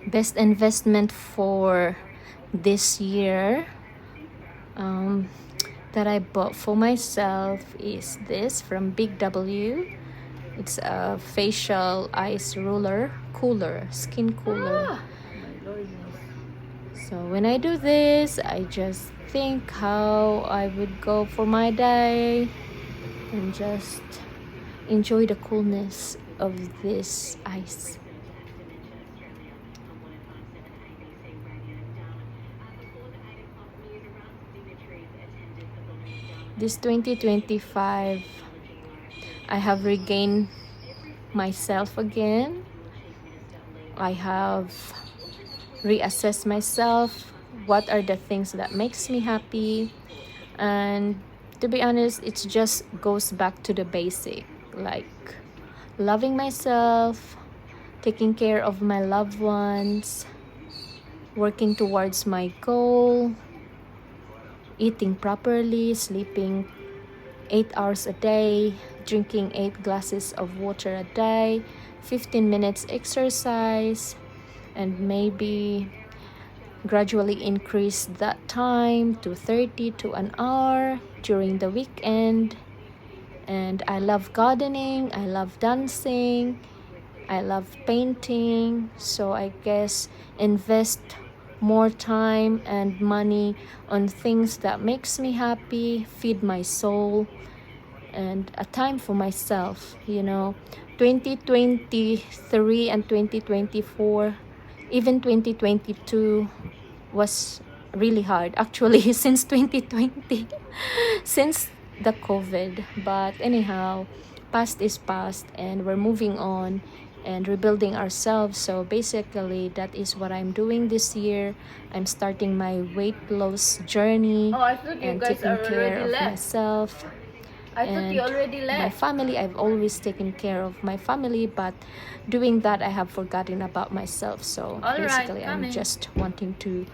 best investment for this year that I bought for myself is this from Big W. It's a facial ice roller cooler, skin cooler. So when I do this, I just think how I would go for my day and just enjoy the coolness of this ice. This 2025, I have regained myself again. I have reassessed myself. What are the things that makes me happy? And to be honest, it just goes back to the basic, like loving myself, taking care of my loved ones, working towards my goal, eating properly, sleeping 8 hours a day, drinking 8 glasses of water a day, 15 minutes exercise, and maybe gradually increase that time to 30 to an hour during the weekend. And I love gardening, I love dancing, I love painting, so I guess invest more time and money on things that makes me happy, feed my soul, and a time for myself. 2023 and 2024, even 2022 was really hard actually since 2020, since the COVID. But anyhow, past is past and we're moving on and rebuilding ourselves. So basically that is what I'm doing this year. I'm starting my weight loss journey I thought you and guys taking are care already of left. myself. I thought you already My left. family, I've always taken care of my family, but doing that I have forgotten about myself. So All right, basically I'm coming. just wanting to